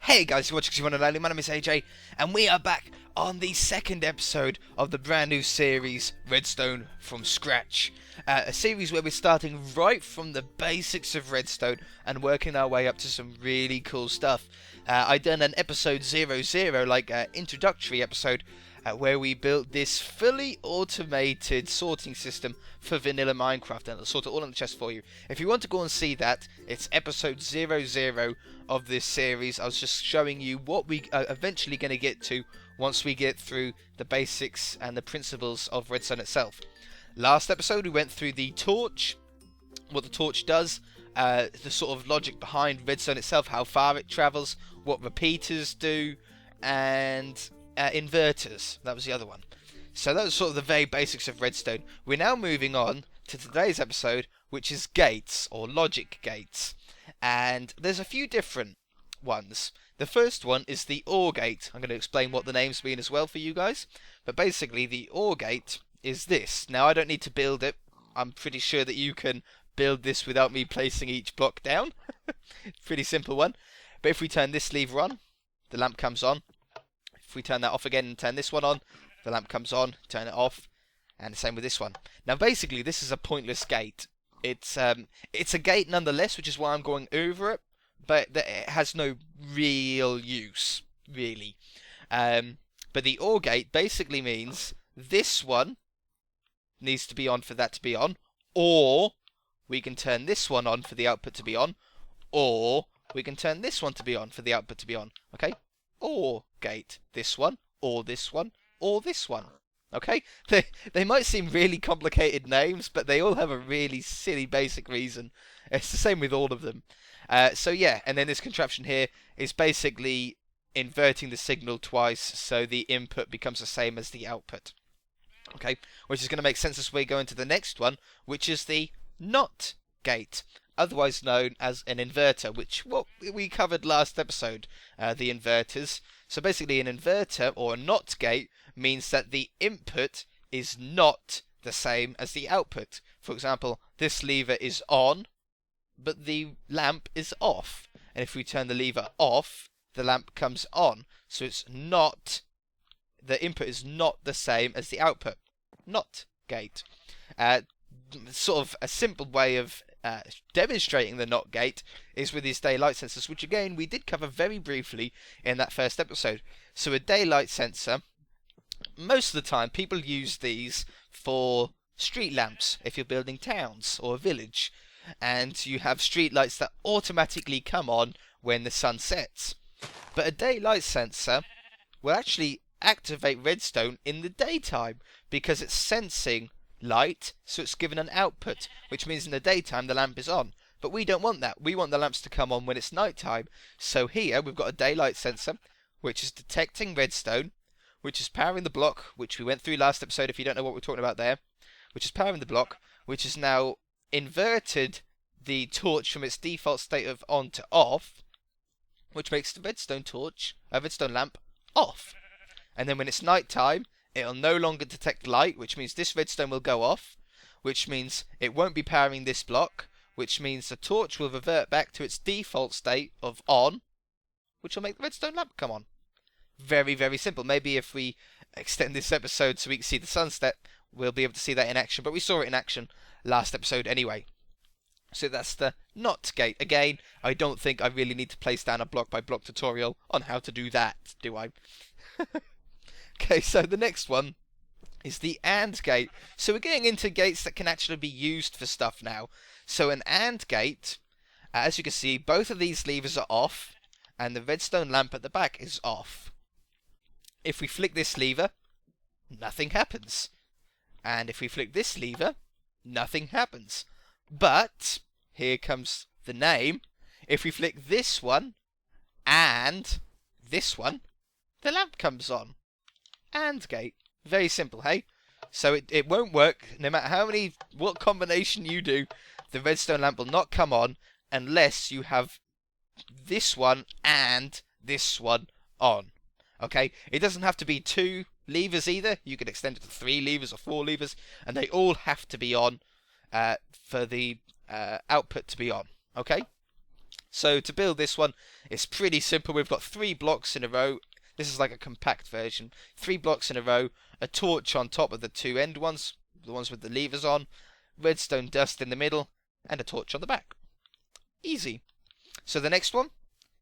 Hey guys, you're watching One and Only. My name is AJ, and we are back on the second episode of the brand new series, Redstone from Scratch. A series where we're starting right from the basics of Redstone and working our way up to some really cool stuff. I done an episode 00, like introductory episode, where we built this fully automated sorting system for vanilla Minecraft, and it'll sort it all on the chest for you. If you want to go and see that, it's episode 00 of this series. I was just showing you what we are eventually going to get to once we get through the basics and the principles of Redstone itself. Last episode we went through the torch, what the torch does, the sort of logic behind Redstone itself, how far it travels, what repeaters do, and inverters. That was the other one. So that was sort of the very basics of Redstone. We're now moving on to today's episode, which is gates, or logic gates. And there's a few different ones. The first one is the OR gate. I'm going to explain what the names mean as well for you guys. But basically, the OR gate is this. Now, I don't need to build it. I'm pretty sure that you can build this without me placing each block down. Pretty simple one. But if we turn this lever on, the lamp comes on. If we turn that off again and turn this one on, the lamp comes on, turn it off, and the same with this one. Now basically this is a pointless gate. It's a gate nonetheless, which is why I'm going over it, but it has no real use, really. But the OR gate basically means this one needs to be on for that to be on, or we can turn this one on for the output to be on, or we can turn this one to be on for the output to be on, okay? OR gate, this one, or this one, or this one. Okay? They might seem really complicated names, but they all have a really silly basic reason. It's the same with all of them. So yeah, and then this contraption here is basically inverting the signal twice so the input becomes the same as the output. Okay? Which is going to make sense as we go into the next one, which is the NOT gate, otherwise known as an inverter, which what we covered last episode, the inverters. So basically an inverter, or a NOT gate, means that the input is not the same as the output. For example, this lever is on, but the lamp is off. And if we turn the lever off, the lamp comes on. So it's not, the input is not the same as the output. NOT gate. Sort of a simple way of demonstrating the NOT gate is with these daylight sensors, which again we did cover very briefly in that first episode. So a daylight sensor, most of the time people use these for street lamps if you're building towns or a village, and you have street lights that automatically come on when the sun sets. But a daylight sensor will actually activate redstone in the daytime because it's sensing light, so it's given an output, which means in the daytime the lamp is on. But we don't want that. We want the lamps to come on when it's nighttime. So here we've got a daylight sensor, which is detecting redstone, which is powering the block, which we went through last episode if you don't know what we're talking about there, which is powering the block, which has now inverted the torch from its default state of on to off, which makes the redstone lamp off. And then when it's nighttime, it'll no longer detect light, which means this redstone will go off, which means it won't be powering this block, which means the torch will revert back to its default state of on, which will make the redstone lamp come on. Very, very simple. Maybe if we extend this episode so we can see the sunset, we'll be able to see that in action. But we saw it in action last episode anyway. So that's the NOT gate. Again, I don't think I really need to place down a block by block tutorial on how to do that, do I? Okay, so the next one is the AND gate. So we're getting into gates that can actually be used for stuff now. So an AND gate, as you can see, both of these levers are off, and the redstone lamp at the back is off. If we flick this lever, nothing happens. And if we flick this lever, nothing happens. But, here comes the name, if we flick this one, and this one, the lamp comes on. AND gate. Very simple, hey? So it won't work, no matter what combination you do, the redstone lamp will not come on unless you have this one and this one on. Okay? It doesn't have to be 2 levers either. You could extend it to 3 levers or 4 levers, and they all have to be on for the output to be on. Okay? So to build this one, it's pretty simple. We've got 3 blocks in a row. This is like a compact version. 3 blocks in a row, a torch on top of the 2 end ones, the ones with the levers on, redstone dust in the middle, and a torch on the back. Easy. So the next one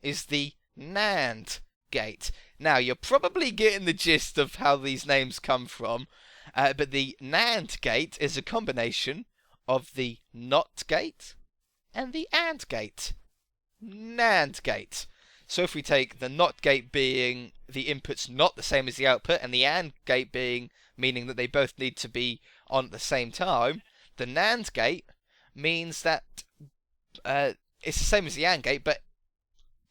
is the NAND gate. Now, you're probably getting the gist of how these names come from, but the NAND gate is a combination of the NOT gate and the AND gate. NAND gate. So if we take the NOT gate being the input's not the same as the output, and the AND gate being meaning that they both need to be on at the same time, the NAND gate means that it's the same as the AND gate, but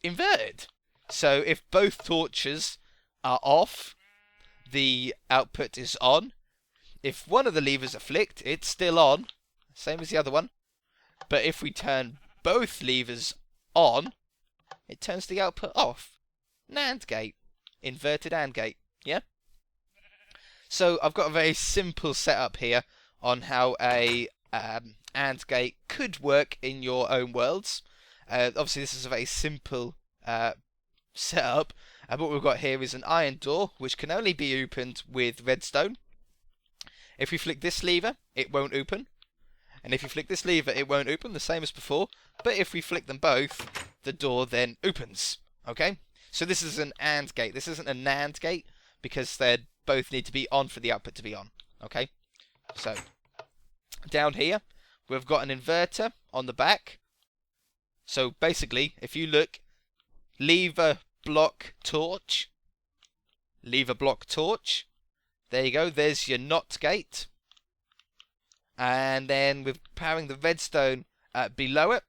inverted. So if both torches are off, the output is on. If one of the levers are flicked, it's still on, same as the other one. But if we turn both levers on, it turns the output off. NAND gate. Inverted AND gate. Yeah? So I've got a very simple setup here on how a AND gate could work in your own worlds. Obviously this is a very simple setup. And what we've got here is an iron door, which can only be opened with redstone. If we flick this lever, it won't open. And if you flick this lever, it won't open, the same as before. But if we flick them both, the door then opens. Okay? So this is an AND gate. This isn't a NAND gate, because they both need to be on for the output to be on. Okay? So, down here, we've got an inverter on the back. So basically, if you look, lever, block, torch. Lever, block, torch. There you go. There's your NOT gate. And then we're powering the redstone below it,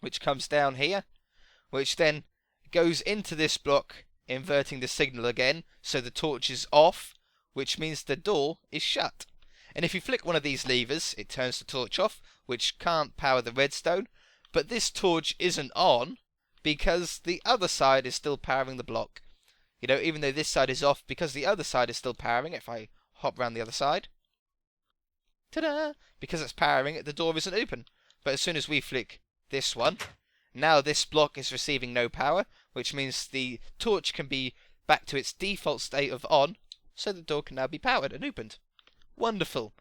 which comes down here, which then goes into this block, inverting the signal again, so the torch is off, which means the door is shut. And if you flick one of these levers, it turns the torch off, which can't power the redstone, but this torch isn't on because the other side is still powering the block. You know, even though this side is off, because the other side is still powering it, if I hop around the other side, ta-da! Because it's powering it, the door isn't open. But as soon as we flick this one, now this block is receiving no power, which means the torch can be back to its default state of on, so the door can now be powered and opened. Wonderful.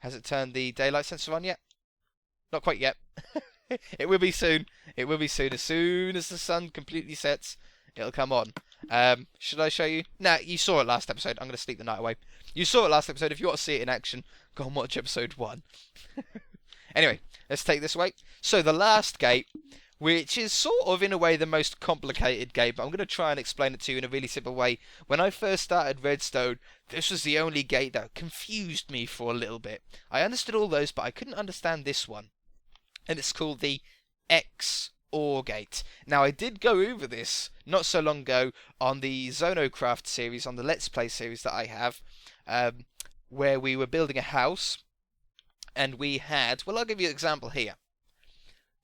Has it turned the daylight sensor on yet? Not quite yet. It will be soon. It will be soon. As soon as the sun completely sets, it'll come on. Should I show you? Nah, you saw it last episode. I'm going to sleep the night away. You saw it last episode. If you want to see it in action, go and watch episode 1. Anyway, let's take this away. So the last gate, which is sort of in a way the most complicated gate, but I'm going to try and explain it to you in a really simple way. When I first started Redstone, this was the only gate that confused me for a little bit. I understood all those, but I couldn't understand this one. And it's called the XOR gate. Now, I did go over this not so long ago on the Zonocraft series, on the Let's Play series that I have, where we were building a house, and we had, well, I'll give you an example here.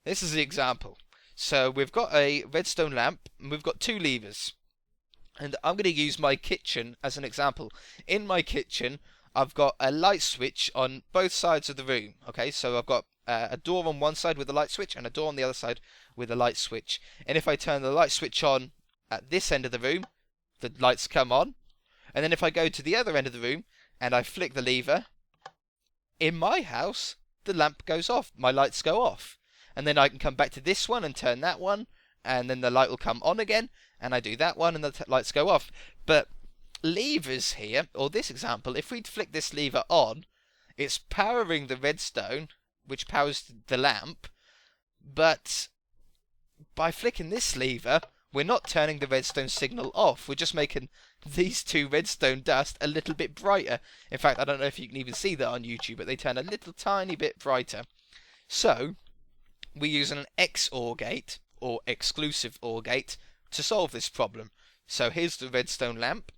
This is the example. So we've got a redstone lamp, and we've got 2 levers. And I'm going to use my kitchen as an example. In my kitchen, I've got a light switch on both sides of the room. Okay, so I've got a door on one side with a light switch, and a door on the other side with a light switch. And if I turn the light switch on at this end of the room, the lights come on. And then if I go to the other end of the room, and I flick the lever, in my house, the lamp goes off. My lights go off. And then I can come back to this one and turn that one, and then the light will come on again, and I do that one, and the lights go off. But levers here, or this example, if we flick this lever on, it's powering the redstone, which powers the lamp, but by flicking this lever, we're not turning the redstone signal off. We're just making these 2 redstone dust a little bit brighter. In fact, I don't know if you can even see that on YouTube, but they turn a little tiny bit brighter. So we use an XOR gate, or exclusive OR gate, to solve this problem. So here's the redstone lamp.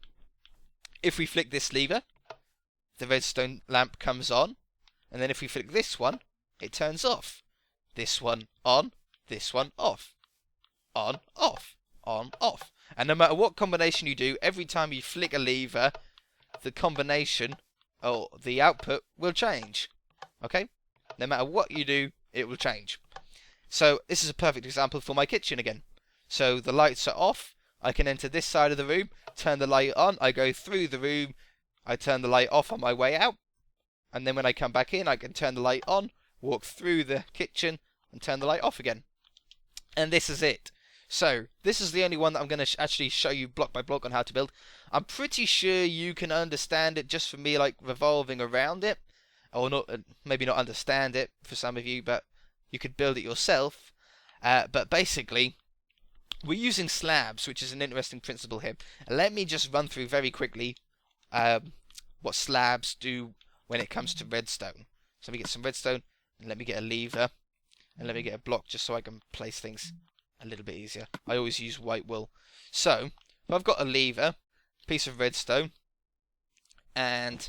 If we flick this lever, the redstone lamp comes on, and then if we flick this one, it turns off. This one on, this one off. On, off, on, off. And no matter what combination you do, every time you flick a lever, the combination, or the output, will change. Okay? No matter what you do, it will change. So this is a perfect example for my kitchen again. So the lights are off. I can enter this side of the room, turn the light on. I go through the room. I turn the light off on my way out. And then when I come back in, I can turn the light on, walk through the kitchen, and turn the light off again. And this is it. So, this is the only one that I'm going to actually show you block by block on how to build. I'm pretty sure you can understand it just from me like revolving around it. Or not, maybe not understand it for some of you, but you could build it yourself. But basically, we're using slabs, which is an interesting principle here. Let me just run through very quickly what slabs do when it comes to redstone. So let me get some redstone, and let me get a lever, and let me get a block just so I can place things a little bit easier. I always use white wool. So, if I've got a lever, piece of redstone, and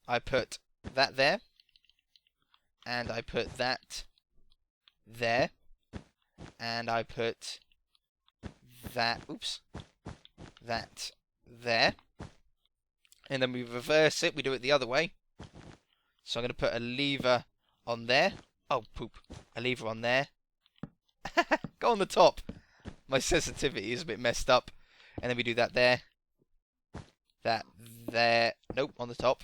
I put that there, and I put that there, and I put that, that there, and then we reverse it, we do it the other way. So I'm going to put a lever on there. Oh, poop. A lever on there. Go on the top. My sensitivity is a bit messed up. And then we do that there. That there. Nope, on the top.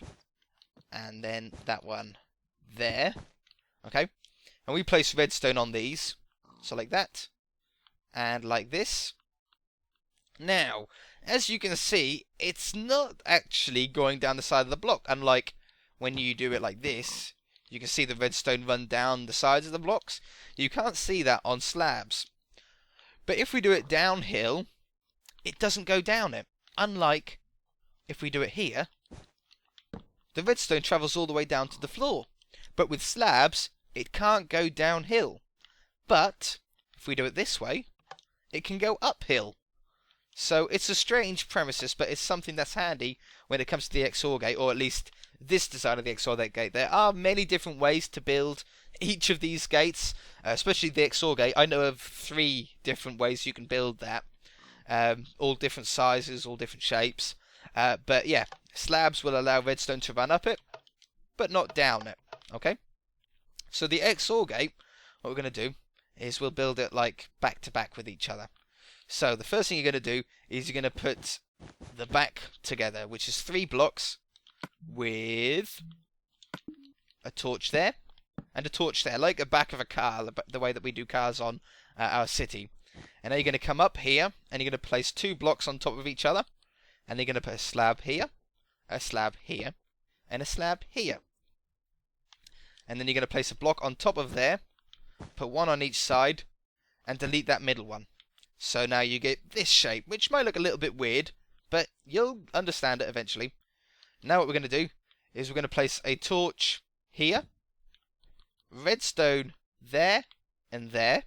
And then that one there. Okay. And we place redstone on these. So like that. And like this. Now, as you can see, it's not actually going down the side of the block. Unlike when you do it like this, you can see the redstone run down the sides of the blocks. You can't see that on slabs. But if we do it downhill, it doesn't go down it. Unlike if we do it here, the redstone travels all the way down to the floor. But with slabs, it can't go downhill. But if we do it this way, it can go uphill. So it's a strange premises, but it's something that's handy when it comes to the XOR gate, or at least this design of the XOR gate. There are many different ways to build each of these gates, especially the XOR gate. I know of 3 different ways you can build that, all different sizes, all different shapes. But yeah, slabs will allow redstone to run up it, but not down it. Okay. So the XOR gate, what we're going to do is we'll build it like back to back with each other. So the first thing you're going to do is you're going to put the back together, which is 3 blocks with a torch there and a torch there, like the back of a car, the way that we do cars on our city. And now you're going to come up here and you're going to place 2 blocks on top of each other, and you're going to put a slab here, a slab here, and a slab here. And then you're going to place a block on top of there, put 1 on each side, and delete that middle one. So now you get this shape, which might look a little bit weird, but you'll understand it eventually. Now what we're going to do is we're going to place a torch here, redstone there and there.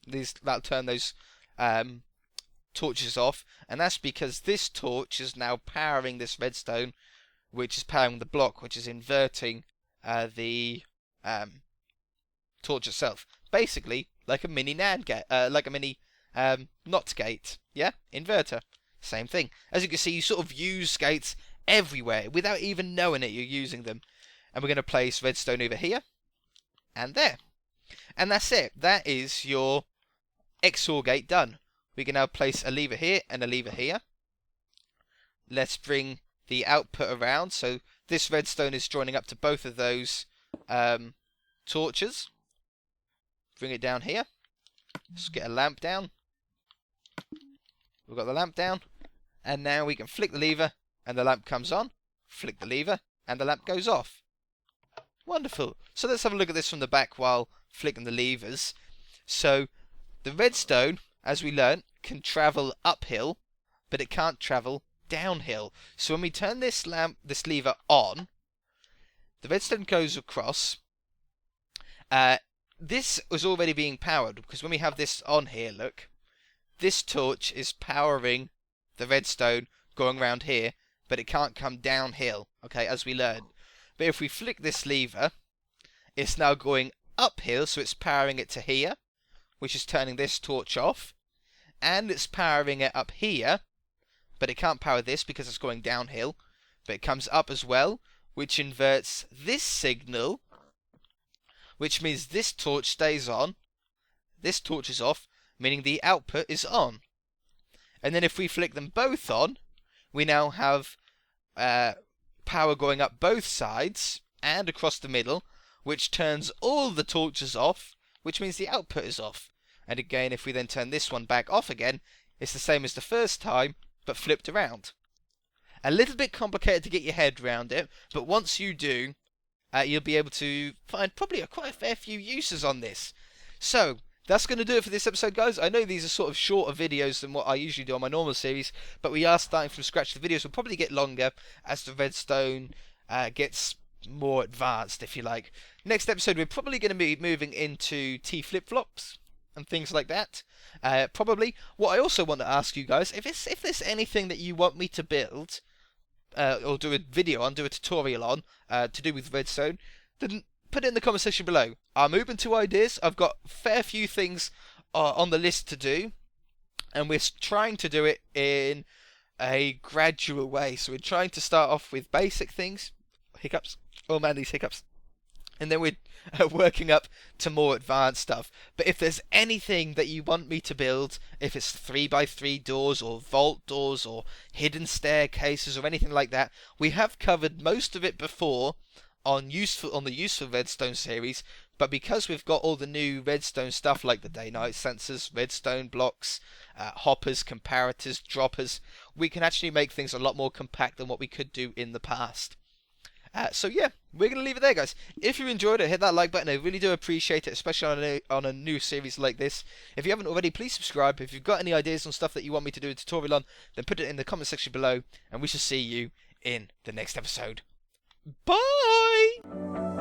That'll turn those torches off, and that's because this torch is now powering this redstone, which is powering the block, which is inverting the torch itself. Basically, like a mini NAND gate, like a mini NOT gate, yeah, inverter, same thing. As you can see, you sort of use gates everywhere without even knowing it. You're using them, and we're going to place redstone over here and there, and that's it. That is your XOR gate done. We can now place a lever here and a lever here. Let's bring the output around, so this redstone is joining up to both of those torches. Bring it down here. Let's get a lamp down. We've got the lamp down, and now we can flick the lever and the lamp comes on, flick the lever and the lamp goes off. Wonderful. So let's have a look at this from the back while flicking the levers. So the redstone, as we learnt, can travel uphill, but it can't travel downhill. So when we turn this lever on, the redstone goes across. This was already being powered, because when we have this on here, look, this torch is powering the redstone going around here, but it can't come downhill, okay, as we learned. But if we flick this lever, it's now going uphill, so it's powering it to here, which is turning this torch off, and it's powering it up here, but it can't power this because it's going downhill, but it comes up as well, which inverts this signal, which means this torch stays on, this torch is off, meaning the output is on. And then if we flick them both on, we now have power going up both sides and across the middle, which turns all the torches off, which means the output is off. And again, if we then turn this one back off again, it's the same as the first time, but flipped around. A little bit complicated to get your head around it, but once you do, you'll be able to find probably quite a fair few uses on this. So, that's going to do it for this episode, guys. I know these are sort of shorter videos than what I usually do on my normal series, but we are starting from scratch. The videos will probably get longer as the redstone gets more advanced, if you like. Next episode, we're probably going to be moving into T flip-flops and things like that. Probably. What I also want to ask you guys, if there's anything that you want me to build, or do a video on, do a tutorial on, to do with redstone, then put it in the comment section below. I'm open to ideas. I've got a fair few things on the list to do, and we're trying to do it in a gradual way. So we're trying to start off with basic things. Hiccups. Oh man, these hiccups. And then we're working up to more advanced stuff. But if there's anything that you want me to build, if it's 3x3 doors or vault doors or hidden staircases or anything like that, we have covered most of it before on the useful redstone series. But because we've got all the new redstone stuff like the day-night sensors, redstone blocks, hoppers, comparators, droppers, we can actually make things a lot more compact than what we could do in the past. So yeah, we're going to leave it there, guys. If you enjoyed it, hit that like button. I really do appreciate it, especially on a new series like this. If you haven't already, please subscribe. If you've got any ideas on stuff that you want me to do a tutorial on, then put it in the comment section below, and we shall see you in the next episode. Bye!